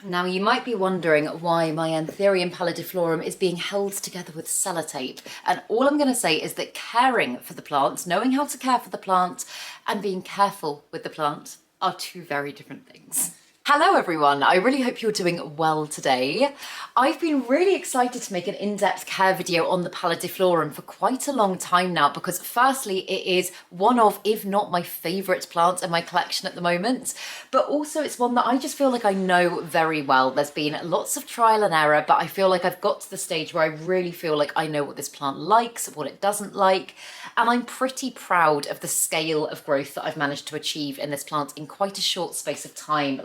Now you might be wondering why my Anthurium Pallidiflorum is being held together with sellotape, and all I'm going to say is that caring for the plant, knowing how to care for the plant, and being careful with the plant are two very different things. Hello everyone, I really hope you're doing well today. I've been really excited to make an in-depth care video on the Pallidiflorum for quite a long time now because firstly it is one of, if not my favourite plants in my collection at the moment, but also it's one that I just feel like I know very well. There's been lots of trial and error, but I feel like I've got to the stage where I really feel like I know what this plant likes, what it doesn't like, and I'm pretty proud of the scale of growth that I've managed to achieve in this plant in quite a short space of time.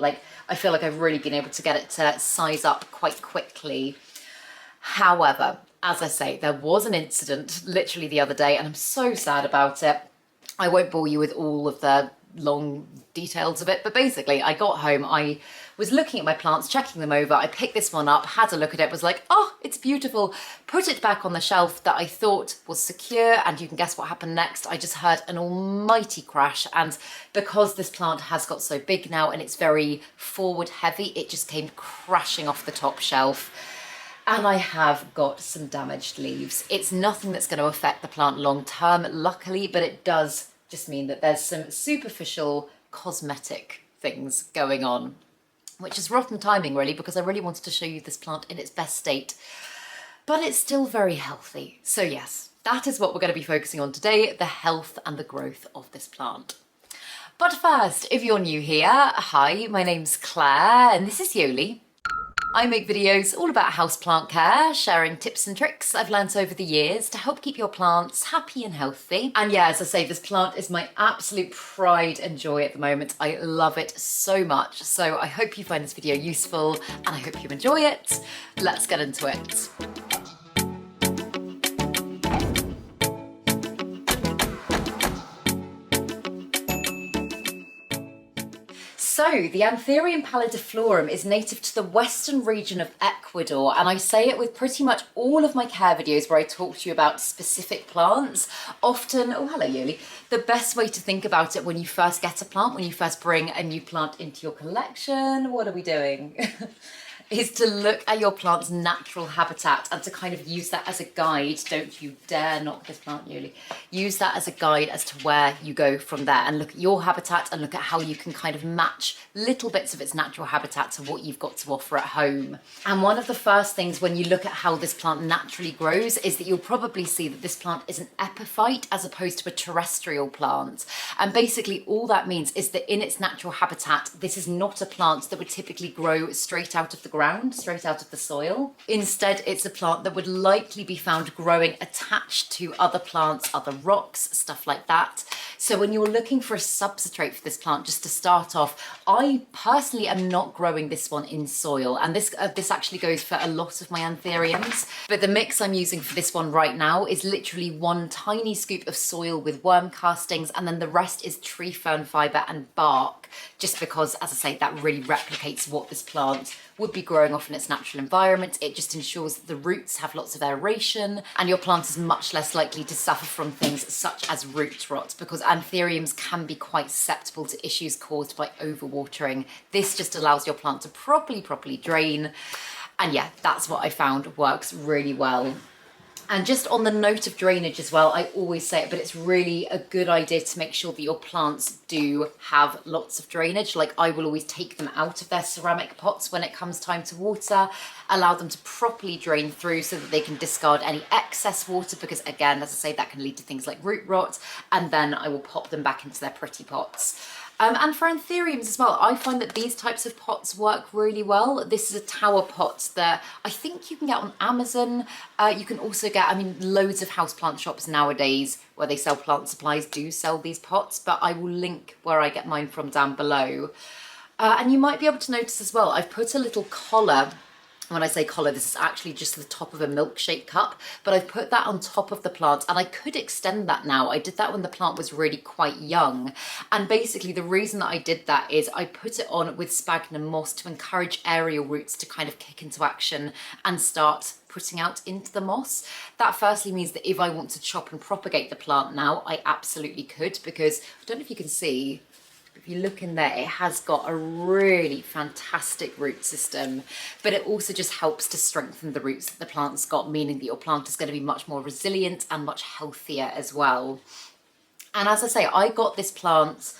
I feel like I've really been able to get it to size up quite quickly. However, as I say, there was an incident literally the other day and I'm so sad about it. I won't bore you with all of the long details of it, but basically I got home, I was looking at my plants, checking them over, I picked this one up, had a look at it, was like, oh, it's beautiful, put it back on the shelf that I thought was secure, and you can guess what happened next. I just heard an almighty crash, and because this plant has got so big now and it's very forward heavy, it just came crashing off the top shelf. And I have got some damaged leaves. It's nothing that's going to affect the plant long term, luckily, but it does just mean that there's some superficial cosmetic things going on, which is rotten timing really, because I really wanted to show you this plant in its best state, but it's still very healthy. So yes, that is what we're going to be focusing on today, the health and the growth of this plant. But first, if you're new here, hi, my name's Claire and this is Yoli. I make videos all about houseplant care, sharing tips and tricks I've learnt over the years to help keep your plants happy and healthy. And yeah, as I say, this plant is my absolute pride and joy at the moment. I love it so much. So I hope you find this video useful and I hope you enjoy it. Let's get into it. So, the Anthurium Pallidiflorum is native to the western region of Ecuador, and I say it with pretty much all of my care videos where I talk to you about specific plants. Often, oh hello Yoli, the best way to think about it when you first get a plant, when you first bring a new plant into your collection, what are we doing? Is to look at your plant's natural habitat and to kind of use that as a guide. Don't you dare knock this plant, Yoli. Use that as a guide as to where you go from there and look at your habitat and look at how you can kind of match little bits of its natural habitat to what you've got to offer at home. And one of the first things when you look at how this plant naturally grows is that you'll probably see that this plant is an epiphyte as opposed to a terrestrial plant. And basically all that means is that in its natural habitat, this is not a plant that would typically grow straight out of the ground, straight out of the soil. Instead, it's a plant that would likely be found growing attached to other plants, other rocks, stuff like that. So when you're looking for a substrate for this plant, just to start off, I personally am not growing this one in soil, and this actually goes for a lot of my anthuriums, but the mix I'm using for this one right now is literally one tiny scoop of soil with worm castings, and then the rest is tree fern fibre and bark, just because, as I say, that really replicates what this plant would be growing off in its natural environment. It just ensures that the roots have lots of aeration and your plant is much less likely to suffer from things such as root rot, because anthuriums can be quite susceptible to issues caused by overwatering. This just allows your plant to properly drain. And yeah, that's what I found works really well. And just on the note of drainage as well, I always say it, but it's really a good idea to make sure that your plants do have lots of drainage. Like I will always take them out of their ceramic pots when it comes time to water, allow them to properly drain through so that they can discard any excess water, because again, as I say, that can lead to things like root rot, and then I will pop them back into their pretty pots. And for anthuriums as well, I find that these types of pots work really well. This is a tower pot that I think you can get on Amazon. You can also get, I mean, loads of houseplant shops nowadays where they sell plant supplies do sell these pots, but I will link where I get mine from down below. And you might be able to notice as well, I've put a little collar. When I say collar, this is actually just the top of a milkshake cup, but I've put that on top of the plant and I could extend that now. I did that when the plant was really quite young. And basically the reason that I did that is I put it on with sphagnum moss to encourage aerial roots to kind of kick into action and start putting out into the moss. That firstly means that if I want to chop and propagate the plant now, I absolutely could, because I don't know if you can see, If you look in there, it has got a really fantastic root system, but it also just helps to strengthen the roots that the plant's got, meaning that your plant is going to be much more resilient and much healthier as well. And as I say, I got this plant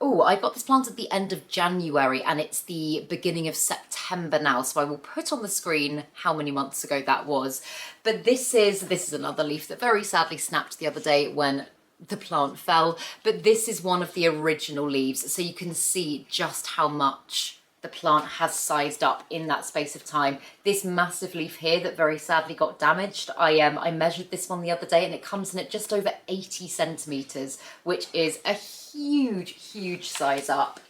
at the end of January, and it's the beginning of September now. So I will put on the screen how many months ago that was. But this is another leaf that very sadly snapped the other day when the plant fell. But this is one of the original leaves. So you can see just how much the plant has sized up in that space of time. This massive leaf here that very sadly got damaged, I measured this one the other day, and it comes in at just over 80 centimeters, which is a huge size up.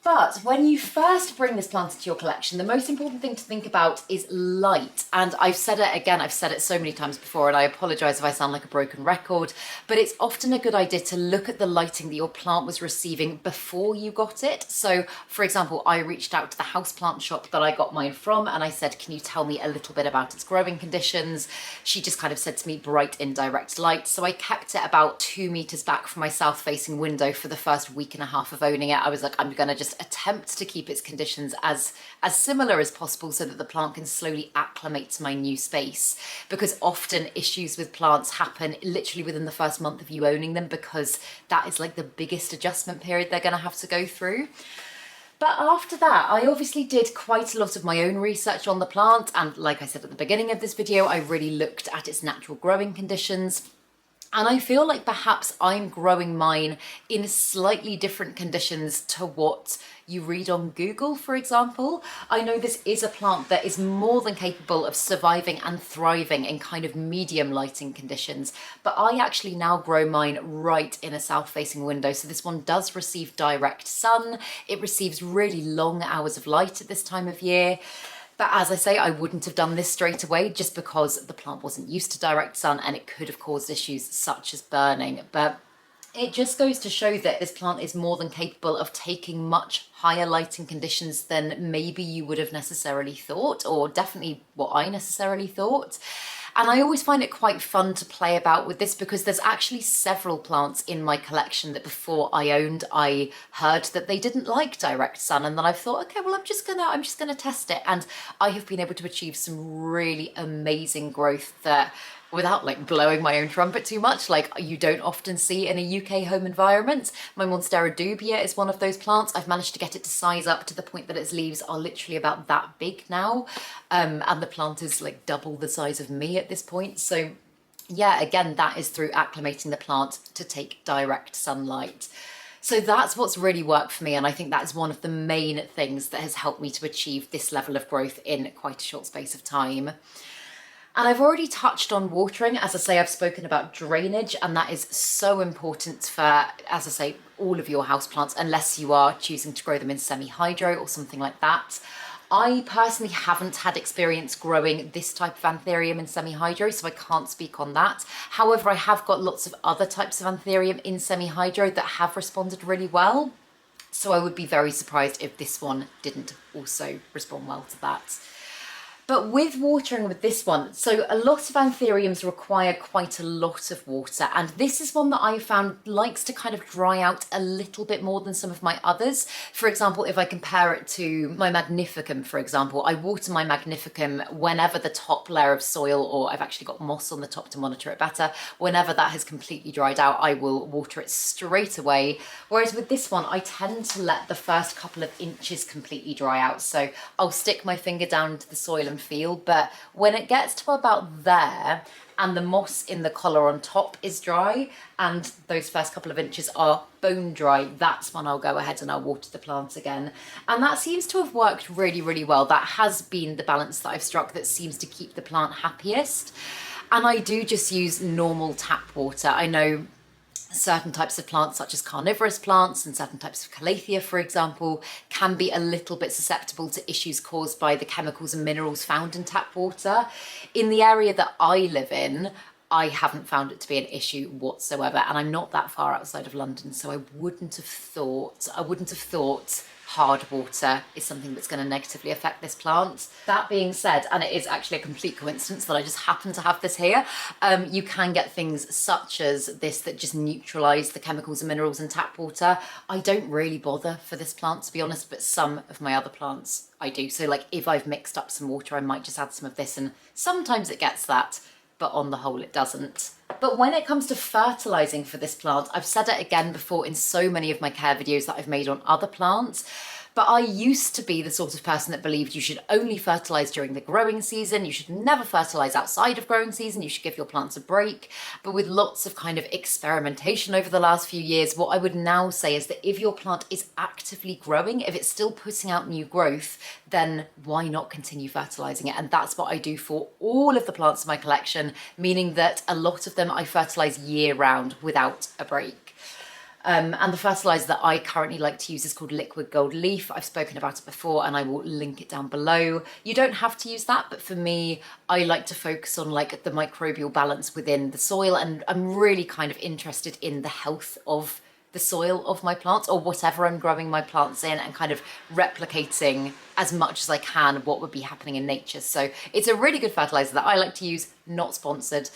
But when you first bring this plant into your collection, the most important thing to think about is light. And I've said it again, I've said it so many times before, and I apologise if I sound like a broken record, but it's often a good idea to look at the lighting that your plant was receiving before you got it. So, for example, I reached out to the houseplant shop that I got mine from, and I said, can you tell me a little bit about its growing conditions? She just kind of said to me, bright indirect light. So I kept it about 2 meters back from my south-facing window for the first week and a half of owning it. I was like, I'm going to just attempt to keep its conditions as similar as possible so that the plant can slowly acclimate to my new space, because often issues with plants happen literally within the first month of you owning them, because that is like the biggest adjustment period they're going to have to go through. But after that, I obviously did quite a lot of my own research on the plant, and like I said at the beginning of this video, I really looked at its natural growing conditions. And I feel like perhaps I'm growing mine in slightly different conditions to what you read on Google, for example. I know this is a plant that is more than capable of surviving and thriving in kind of medium lighting conditions, but I actually now grow mine right in a south-facing window. So this one does receive direct sun. It receives really long hours of light at this time of year. But as I say, I wouldn't have done this straight away just because the plant wasn't used to direct sun and it could have caused issues such as burning. But it just goes to show that this plant is more than capable of taking much higher lighting conditions than maybe you would have necessarily thought, or definitely what I necessarily thought. And I always find it quite fun to play about with this, because there's actually several plants in my collection that before I owned, I heard that they didn't like direct sun, and then I thought, okay, well, I'm just gonna test it. And I have been able to achieve some really amazing growth that, without like blowing my own trumpet too much, like you don't often see in a UK home environment. My Monstera dubia is one of those plants. I've managed to get it to size up to the point that its leaves are literally about that big now. And the plant is like double the size of me at this point. So yeah, again, that is through acclimating the plant to take direct sunlight. So that's what's really worked for me, and I think that's one of the main things that has helped me to achieve this level of growth in quite a short space of time. And I've already touched on watering. As I say, I've spoken about drainage, and that is so important for, as I say, all of your houseplants, unless you are choosing to grow them in semi-hydro or something like that. I personally haven't had experience growing this type of Anthurium in semi-hydro, so I can't speak on that. However, I have got lots of other types of Anthurium in semi-hydro that have responded really well. So I would be very surprised if this one didn't also respond well to that. But with watering with this one, so a lot of Anthuriums require quite a lot of water, and this is one that I found likes to kind of dry out a little bit more than some of my others. For example, if I compare it to my Magnificum, for example, I water my Magnificum whenever the top layer of soil, or I've actually got moss on the top to monitor it better, whenever that has completely dried out, I will water it straight away. Whereas with this one, I tend to let the first couple of inches completely dry out. So I'll stick my finger down into the soil and feel, but when it gets to about there and the moss in the collar on top is dry and those first couple of inches are bone dry, that's when I'll go ahead and I'll water the plant again. And that seems to have worked really well. That has been the balance that I've struck that seems to keep the plant happiest. And I do just use normal tap water. I know certain types of plants, such as carnivorous plants and certain types of calathea, for example, can be a little bit susceptible to issues caused by the chemicals and minerals found in tap water. In the area that I live in, I haven't found it to be an issue whatsoever, and I'm not that far outside of London, so I wouldn't have thought hard water is something that's going to negatively affect this plant. That being said, and it is actually a complete coincidence that I just happen to have this here, you can get things such as this that just neutralise the chemicals and minerals in tap water. I don't really bother for this plant, to be honest, but some of my other plants I do. So like if I've mixed up some water, I might just add some of this, and sometimes it gets that, but on the whole it doesn't. But when it comes to fertilising for this plant, I've said it again before in so many of my care videos that I've made on other plants, but I used to be the sort of person that believed you should only fertilise during the growing season, you should never fertilise outside of growing season, you should give your plants a break. But with lots of kind of experimentation over the last few years, what I would now say is that if your plant is actively growing, if it's still putting out new growth, then why not continue fertilising it? And that's what I do for all of the plants in my collection, meaning that a lot of them I fertilise year round without a break. And the fertiliser that I currently like to use is called Liquid Gold Leaf. I've spoken about it before and I will link it down below. You don't have to use that, but for me, I like to focus on like the microbial balance within the soil, and I'm really kind of interested in the health of the soil of my plants, or whatever I'm growing my plants in, and kind of replicating as much as I can what would be happening in nature. So it's a really good fertiliser that I like to use, not sponsored.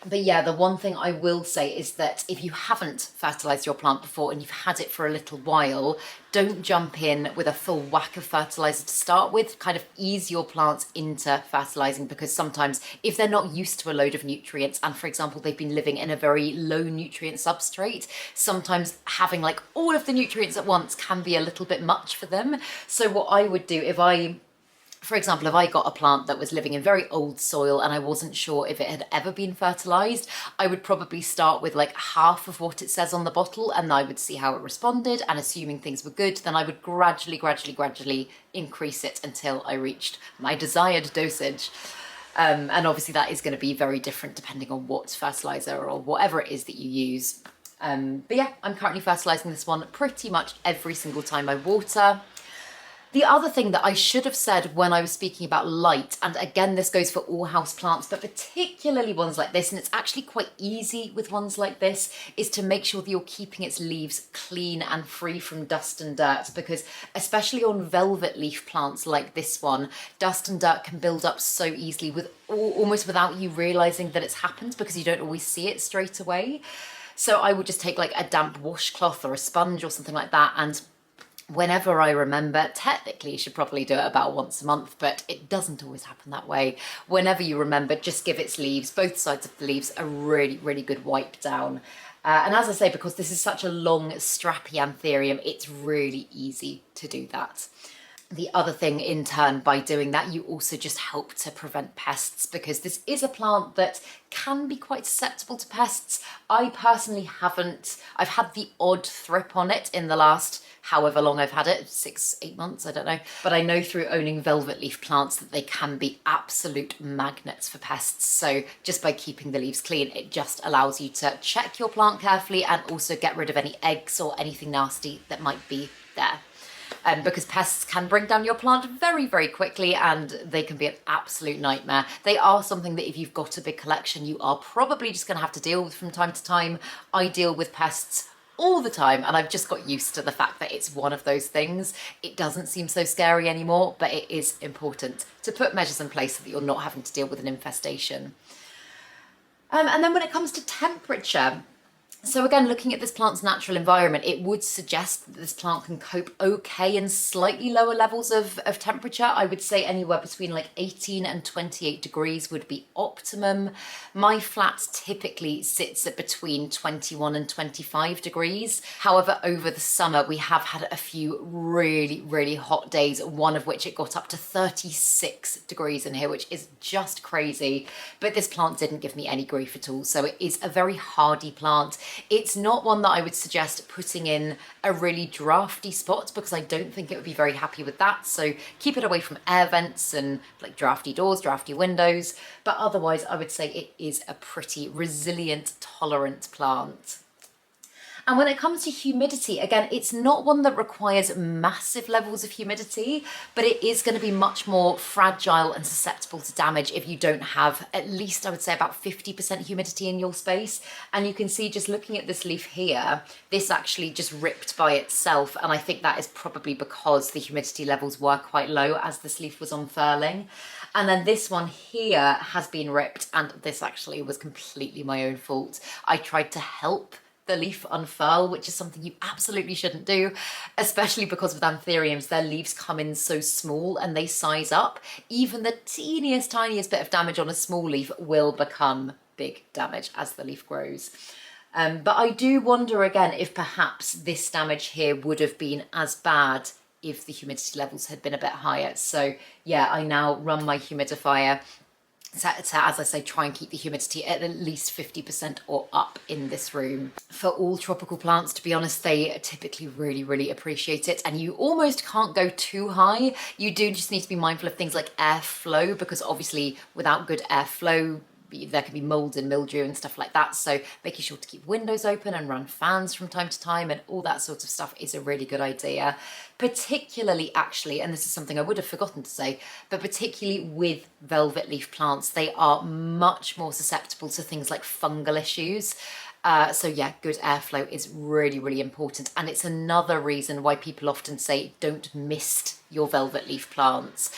But yeah, the one thing I will say is that if you haven't fertilised your plant before and you've had it for a little while, don't jump in with a full whack of fertiliser to start with. Kind of ease your plants into fertilising, because sometimes if they're not used to a load of nutrients, and for example, they've been living in a very low nutrient substrate, sometimes having like all of the nutrients at once can be a little bit much for them. So what I would do for example, if I got a plant that was living in very old soil and I wasn't sure if it had ever been fertilised, I would probably start with like half of what it says on the bottle, and I would see how it responded, and assuming things were good, then I would gradually increase it until I reached my desired dosage. And obviously that is going to be very different depending on what fertiliser or whatever it is that you use. But yeah, I'm currently fertilising this one pretty much every single time I water. The other thing that I should have said when I was speaking about light, and again this goes for all house plants, but particularly ones like this, and it's actually quite easy with ones like this, is to make sure that you're keeping its leaves clean and free from dust and dirt, because especially on velvet leaf plants like this one, dust and dirt can build up so easily almost without you realising that it's happened, because you don't always see it straight away. So I would just take like a damp washcloth or a sponge or something like that, and whenever I remember, technically you should probably do it about once a month, but it doesn't always happen that way. Whenever you remember, just give its leaves, both sides of the leaves, a really good wipe down. And as I say, because this is such a long, strappy anthurium, it's really easy to do that. The other thing in turn, by doing that, you also just help to prevent pests, because this is a plant that can be quite susceptible to pests. I personally I've had the odd thrip on it in the last however long I've had it, 6-8 months, I don't know. But I know through owning velvet leaf plants that they can be absolute magnets for pests. So just by keeping the leaves clean, it just allows you to check your plant carefully and also get rid of any eggs or anything nasty that might be there. Because pests can bring down your plant very quickly, and they can be an absolute nightmare. They are something that if you've got a big collection, you are probably just going to have to deal with from time to time. I deal with pests all the time, and I've just got used to the fact that it's one of those things. It doesn't seem so scary anymore, but it is important to put measures in place so that you're not having to deal with an infestation. And then when it comes to temperature, so again, looking at this plant's natural environment, it would suggest that this plant can cope okay in slightly lower levels of temperature. I would say anywhere between like 18 and 28 degrees would be optimum. My flat typically sits at between 21 and 25 degrees. However, over the summer, we have had a few really hot days, one of which it got up to 36 degrees in here, which is just crazy. But this plant didn't give me any grief at all. So it is a very hardy plant. It's not one that I would suggest putting in a really drafty spot, because I don't think it would be very happy with that. So keep it away from air vents and like drafty doors, drafty windows. But otherwise, I would say it is a pretty resilient, tolerant plant. And when it comes to humidity, again, it's not one that requires massive levels of humidity, but it is going to be much more fragile and susceptible to damage if you don't have at least, I would say, about 50% humidity in your space. And you can see just looking at this leaf here, this actually just ripped by itself. And I think that is probably because the humidity levels were quite low as this leaf was unfurling. And then this one here has been ripped, and this actually was completely my own fault. I tried to help the leaf unfurl, which is something you absolutely shouldn't do, especially because with anthuriums, their leaves come in so small and they size up. Even the teeniest, tiniest bit of damage on a small leaf will become big damage as the leaf grows. But I do wonder again if perhaps this damage here would have been as bad if the humidity levels had been a bit higher. So yeah, I now run my humidifier to, as I say, try and keep the humidity at least 50% or up in this room. For all tropical plants, to be honest, they typically really appreciate it, and you almost can't go too high. You do just need to be mindful of things like airflow, because obviously without good airflow, there can be mold and mildew and stuff like that. So making sure to keep windows open and run fans from time to time and all that sort of stuff is a really good idea. Particularly actually, and this is something I would have forgotten to say, but particularly with velvet leaf plants, they are much more susceptible to things like fungal issues. So yeah, good airflow is really important. And it's another reason why people often say, don't mist your velvet leaf plants.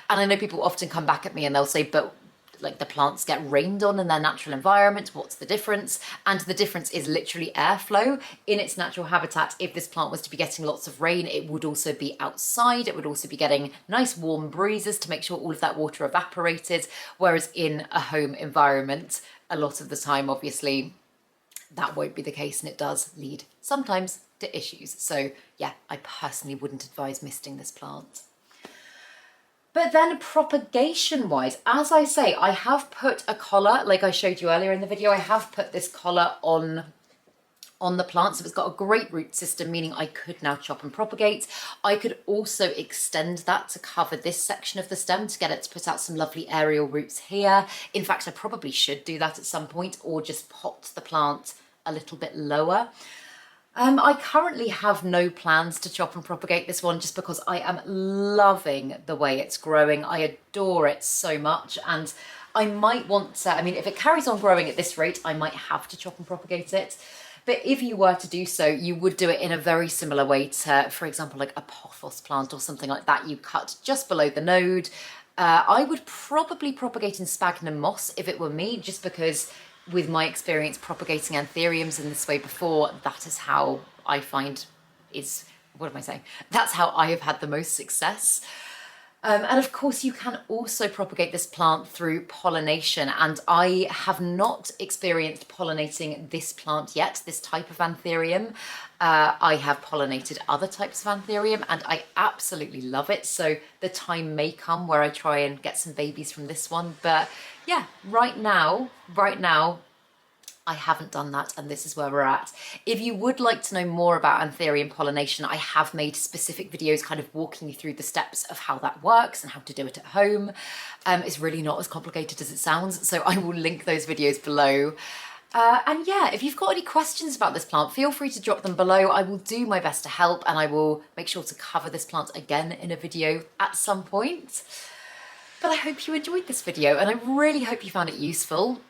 And I know people often come back at me and they'll say, but like the plants get rained on in their natural environment, what's the difference? And the difference is literally airflow. In its natural habitat, if this plant was to be getting lots of rain, it would also be outside, it would also be getting nice warm breezes to make sure all of that water evaporated, whereas in a home environment, a lot of the time, obviously, that won't be the case, and it does lead sometimes to issues. So yeah, I personally wouldn't advise misting this plant. But then propagation-wise, as I say, I have put a collar, like I showed you earlier in the video, I have put this collar on the plant, so it's got a great root system, meaning I could now chop and propagate. I could also extend that to cover this section of the stem to get it to put out some lovely aerial roots here. In fact, I probably should do that at some point, or just pot the plant a little bit lower. I currently have no plans to chop and propagate this one just because I am loving the way it's growing. I adore it so much, and I might want to, I mean, if it carries on growing at this rate, I might have to chop and propagate it. But if you were to do so, you would do it in a very similar way to, for example, like a pothos plant or something like that. You cut just below the node. I would probably propagate in sphagnum moss if it were me, just because with my experience propagating anthuriums in this way before, that is how I find that's how I have had the most success. And of course you can also propagate this plant through pollination, and I have not experienced pollinating this plant yet, this type of anthurium. I have pollinated other types of anthurium and I absolutely love it. So the time may come where I try and get some babies from this one, but yeah, right now, I haven't done that, and this is where we're at. If you would like to know more about anthurium pollination, I have made specific videos kind of walking you through the steps of how that works and how to do it at home. It's really not as complicated as it sounds, so I will link those videos below. And yeah, if you've got any questions about this plant, feel free to drop them below. I will do my best to help, and I will make sure to cover this plant again in a video at some point. But I hope you enjoyed this video, and I really hope you found it useful.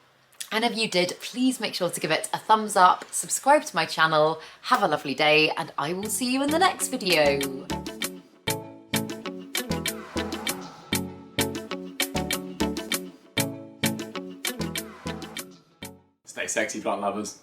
And if you did, please make sure to give it a thumbs up, subscribe to my channel, have a lovely day, and I will see you in the next video. Stay sexy, plant lovers.